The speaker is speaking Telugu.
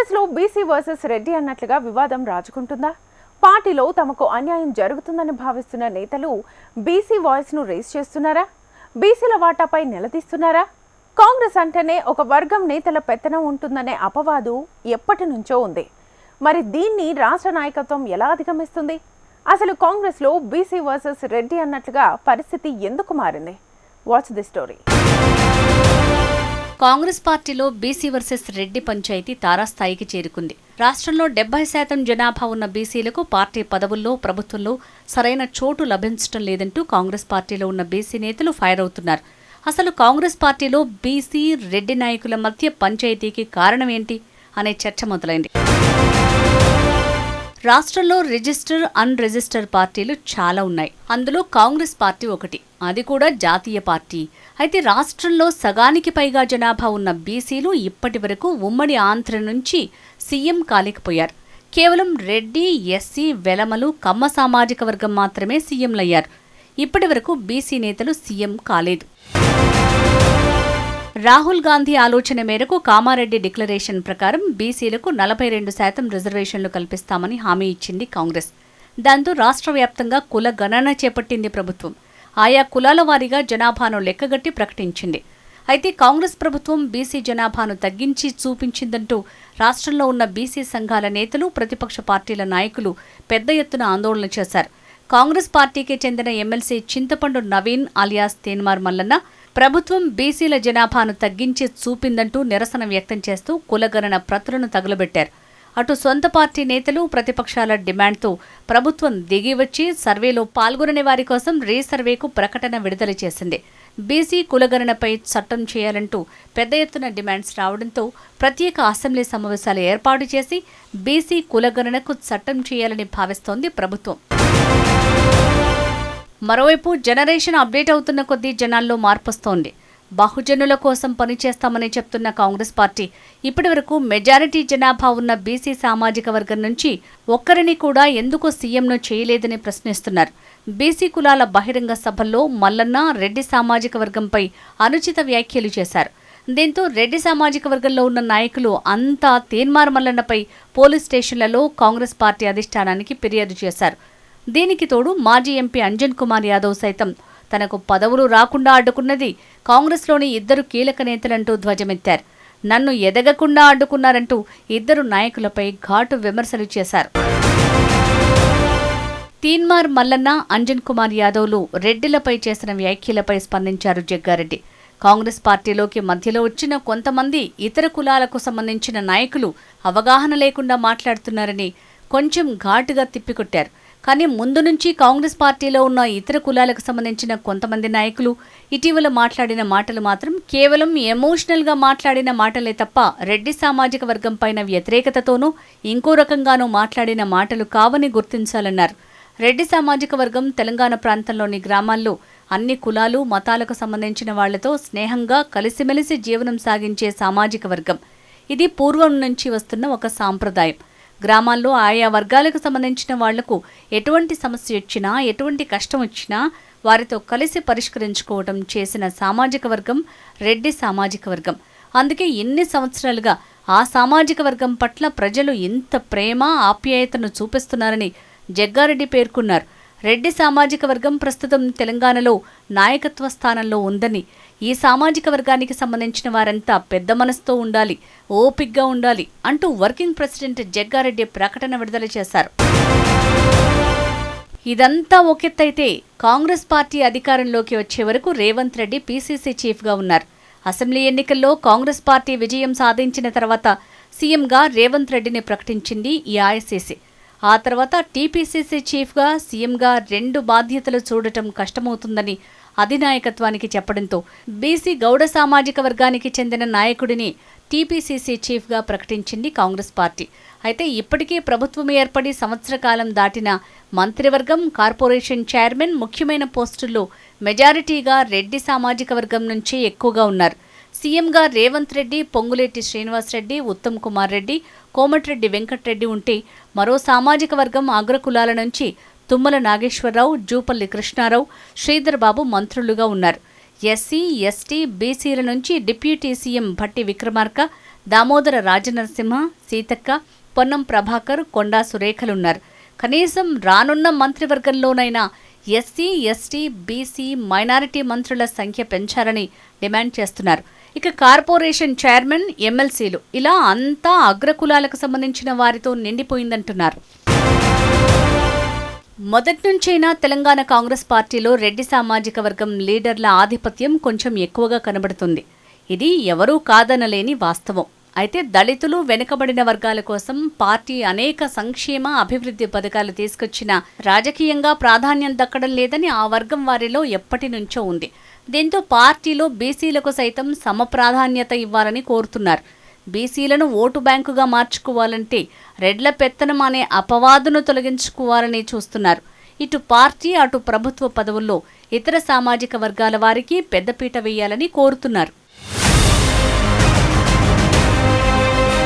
కాంగ్రెస్లో బీసీ వర్సెస్ రెడ్డి అన్నట్లుగా వివాదం రాజుకుంటుందా? పార్టీలో తమకు అన్యాయం జరుగుతుందని భావిస్తున్న నేతలు బీసీ వాయిస్ను రేస్ చేస్తున్నారా? బీసీల వాటాపై నిలదీస్తున్నారా? కాంగ్రెస్ అంటేనే ఒక వర్గం నేతల పెత్తనం ఉంటుందనే అపవాదు ఎప్పటి నుంచో ఉంది. మరి దీన్ని రాష్ట్ర నాయకత్వం ఎలా అధిగమిస్తుంది? అసలు కాంగ్రెస్లో బీసీ వర్సెస్ రెడ్డి అన్నట్లుగా పరిస్థితి ఎందుకు మారింది? Watch the story. కాంగ్రెస్ పార్టీలో బీసీ వర్సెస్ రెడ్డి పంచాయతీ తారాస్థాయికి చేరుకుంది. రాష్ట్రంలో 70% జనాభా ఉన్న బీసీలకు పార్టీ పదవుల్లో, ప్రభుత్వంలో సరైన చోటు లభించడం లేదంటూ కాంగ్రెస్ పార్టీలో ఉన్న బీసీ నేతలు ఫైర్ అవుతున్నారు. అసలు కాంగ్రెస్ పార్టీలో బీసీ, రెడ్డి నాయకుల మధ్య పంచాయతీకి కారణం ఏంటి అనే చర్చ మొదలైంది. రాష్ట్రంలో రిజిస్టర్, అన్ రిజిస్టర్ పార్టీలు చాలా ఉన్నాయి. అందులో కాంగ్రెస్ పార్టీ ఒకటి. అది కూడా జాతీయ పార్టీ. అయితే రాష్ట్రంలో సగానికి పైగా జనాభా ఉన్న బీసీలు ఇప్పటి వరకు ఉమ్మడి ఆంధ్ర నుంచి సీఎం కాలేకపోయారు. కేవలం రెడ్డి, ఎస్సీ, వెలమలు, కమ్మ సామాజిక వర్గం మాత్రమే సీఎంలయ్యారు. ఇప్పటి వరకు బీసీ నేతలు సీఎం కాలేదు. రాహుల్ గాంధీ ఆలోచన మేరకు కామారెడ్డి డిక్లరేషన్ ప్రకారం బీసీలకు 42% రిజర్వేషన్లు కల్పిస్తామని హామీ ఇచ్చింది కాంగ్రెస్. దాంతో రాష్ట్ర వ్యాప్తంగా కుల గణన చేపట్టింది ప్రభుత్వం. ఆయా కులాల వారీగా జనాభాను లెక్కగట్టి ప్రకటించింది. అయితే కాంగ్రెస్ ప్రభుత్వం బీసీ జనాభాను తగ్గించి చూపించిందంటూ రాష్ట్రంలో ఉన్న బీసీ సంఘాల నేతలు, ప్రతిపక్ష పార్టీల నాయకులు పెద్ద ఎత్తున ఆందోళన చేశారు. కాంగ్రెస్ పార్టీకి చెందిన ఎమ్మెల్సీ చింతపండు నవీన్ అలియాస్ తేన్మార్ మల్లన్న ప్రభుత్వం బీసీల జనాభాను తగ్గించి చూపిందంటూ నిరసన వ్యక్తం చేస్తూ కులగణన ప్రతులను తగులబెట్టారు. అటు సొంత పార్టీ నేతలు, ప్రతిపక్షాల డిమాండ్తో ప్రభుత్వం దిగివచ్చి సర్వేలో పాల్గొనని వారి కోసం రీసర్వేకు ప్రకటన విడుదల చేసింది. బీసీ కులగణనపై చట్టం చేయాలంటూ పెద్ద ఎత్తున డిమాండ్స్ రావడంతో ప్రత్యేక అసెంబ్లీ సమావేశాలు ఏర్పాటు చేసి బీసీ కులగణనకు చట్టం చేయాలని భావిస్తోంది ప్రభుత్వం. మరోవైపు జనరేషన్ అప్డేట్ అవుతున్న కొద్దీ జనాల్లో మార్పొస్తోంది. బహుజనుల కోసం పనిచేస్తామని చెప్తున్న కాంగ్రెస్ పార్టీ ఇప్పటి వరకు మెజారిటీ జనాభా ఉన్న బీసీ సామాజిక వర్గం నుంచి ఒక్కరిని కూడా ఎందుకు సీఎంను చేయలేదని ప్రశ్నిస్తున్నారు. బీసీ కులాల బహిరంగ సభల్లో మల్లన్న రెడ్డి సామాజిక వర్గంపై అనుచిత వ్యాఖ్యలు చేశారు. దీంతో రెడ్డి సామాజిక వర్గంలో ఉన్న నాయకులు అంతా తేన్మార్ మల్లన్నపై పోలీస్ స్టేషన్లలో కాంగ్రెస్ పార్టీ అధిష్టానానికి ఫిర్యాదు చేశారు. దీనికి తోడు మాజీ ఎంపీ అంజన్ కుమార్ యాదవ్ సైతం తనకు పదవులు రాకుండా అడ్డుకున్నది కాంగ్రెస్లోని 2 కీలక నేతలంటూ ధ్వజమెత్తారు. నన్ను ఎదగకుండా అడ్డుకున్నారంటూ 2 నాయకులపై ఘాటు విమర్శలు చేశారు. తీన్మార్ మల్లన్న, అంజన్ కుమార్ యాదవ్లు రెడ్డిలపై చేసిన వ్యాఖ్యలపై స్పందించారు జగ్గారెడ్డి. కాంగ్రెస్ పార్టీలోకి మధ్యలో వచ్చిన కొంతమంది ఇతర కులాలకు సంబంధించిన నాయకులు అవగాహన లేకుండా మాట్లాడుతున్నారని కొంచెం ఘాటుగా తిప్పికొట్టారు. కానీ ముందు నుంచి కాంగ్రెస్ పార్టీలో ఉన్న ఇతర కులాలకు సంబంధించిన కొంతమంది నాయకులు ఇటీవల మాట్లాడిన మాటలు మాత్రం కేవలం ఎమోషనల్గా మాట్లాడిన మాటలే తప్ప రెడ్డి సామాజిక వర్గం పైన వ్యతిరేకతతోనూ ఇంకో రకంగానూ మాట్లాడిన మాటలు కావని గుర్తించాలన్నారు. రెడ్డి సామాజిక వర్గం తెలంగాణ ప్రాంతంలోని గ్రామాల్లో అన్ని కులాలు, మతాలకు సంబంధించిన వాళ్లతో స్నేహంగా కలిసిమెలిసి జీవనం సాగించే సామాజిక వర్గం. ఇది పూర్వం నుంచి వస్తున్న ఒక సాంప్రదాయం. గ్రామాల్లో ఆయా వర్గాలకు సంబంధించిన వాళ్లకు ఎటువంటి సమస్య వచ్చినా, ఎటువంటి కష్టం వచ్చినా వారితో కలిసి పరిష్కరించుకోవడం చేసిన సామాజిక వర్గం రెడ్డి సామాజిక వర్గం. అందుకే ఎన్ని సంవత్సరాలుగా ఆ సామాజిక వర్గం పట్ల ప్రజలు ఇంత ప్రేమ, ఆప్యాయతను చూపిస్తున్నారని జగ్గారెడ్డి పేర్కొన్నారు. రెడ్డి సామాజిక వర్గం ప్రస్తుతం తెలంగాణలో నాయకత్వ స్థానంలో ఉందని, ఈ సామాజిక వర్గానికి సంబంధించిన వారంతా పెద్ద మనసుతో ఉండాలి, ఓపిగ్గా ఉండాలి అంటూ వర్కింగ్ ప్రెసిడెంట్ జగ్గారెడ్డి ప్రకటన విడుదల చేశారు. ఇదంతా ఒకెత్తైతే కాంగ్రెస్ పార్టీ అధికారంలోకి వచ్చే వరకు రేవంత్ రెడ్డి పీసీసీ చీఫ్గా ఉన్నారు. అసెంబ్లీ ఎన్నికల్లో కాంగ్రెస్ పార్టీ విజయం సాధించిన తర్వాత సీఎంగా రేవంత్ రెడ్డిని ప్రకటించింది ఈ ఏఐసీసీ. ఆ తర్వాత టీపీసీసీ చీఫ్గా, సీఎంగా 2 బాధ్యతలు చూడటం కష్టమవుతుందని అధినాయకత్వానికి చెప్పడంతో బీసీ గౌడ సామాజిక వర్గానికి చెందిన నాయకుడిని టీపీసీసీ చీఫ్గా ప్రకటించింది కాంగ్రెస్ పార్టీ. అయితే ఇప్పటికీ ప్రభుత్వం ఏర్పడి సంవత్సర కాలం దాటిన మంత్రివర్గం, కార్పొరేషన్ చైర్మన్, ముఖ్యమైన పోస్టుల్లో మెజారిటీగా రెడ్డి సామాజిక వర్గం నుంచే ఎక్కువగా ఉన్నారు. సీఎంగా రేవంత్ రెడ్డి, పొంగులేటి శ్రీనివాసరెడ్డి, ఉత్తమ్ కుమార్ రెడ్డి, కోమటిరెడ్డి వెంకటరెడ్డి ఉంటే మరో సామాజిక వర్గం అగ్రకులాల నుంచి తుమ్మల నాగేశ్వరరావు, జూపల్లి కృష్ణారావు, శ్రీధర్ బాబు మంత్రులుగా ఉన్నారు. ఎస్సీ, ఎస్టీ, బీసీల నుంచి డిప్యూటీ సీఎం భట్టి విక్రమార్క, దామోదర రాజనరసింహ, సీతక్క, పొన్నం ప్రభాకర్, కొండా సురేఖలున్నారు. కనీసం రానున్న మంత్రివర్గంలోనైనా ఎస్సీ, ఎస్టీ, బీసీ, మైనారిటీ మంత్రుల సంఖ్య పెంచాలని డిమాండ్ చేస్తున్నారు. ఇక కార్పొరేషన్ చైర్మన్, ఎమ్మెల్సీలు ఇలా అంతా అగ్రకులాలకు సంబంధించిన వారితో నిండిపోయిందంటున్నారు. మొదటి నుంచైనా తెలంగాణ కాంగ్రెస్ పార్టీలో రెడ్డి సామాజిక వర్గం లీడర్ల ఆధిపత్యం కొంచెం ఎక్కువగా కనబడుతుంది. ఇది ఎవరూ కాదనలేని వాస్తవం. అయితే దళితులు, వెనుకబడిన వర్గాల కోసం పార్టీ అనేక సంక్షేమ, అభివృద్ధి పథకాలు తీసుకొచ్చినా రాజకీయంగా ప్రాధాన్యం దక్కడం లేదని ఆ వర్గం వారిలో ఎప్పటి నుంచో ఉంది. దీంతో పార్టీలో బీసీలకు సైతం సమప్రాధాన్యత ఇవ్వాలని కోరుతున్నారు. బీసీలను ఓటు బ్యాంకుగా మార్చుకోవాలంటే రెడ్ల పెత్తనం అనే అపవాదును తొలగించుకోవాలని చూస్తున్నారు. ఇటు పార్టీ, అటు ప్రభుత్వ పదవుల్లో ఇతర సామాజిక వర్గాల వారికి పెద్దపీట వేయాలని కోరుతున్నారు.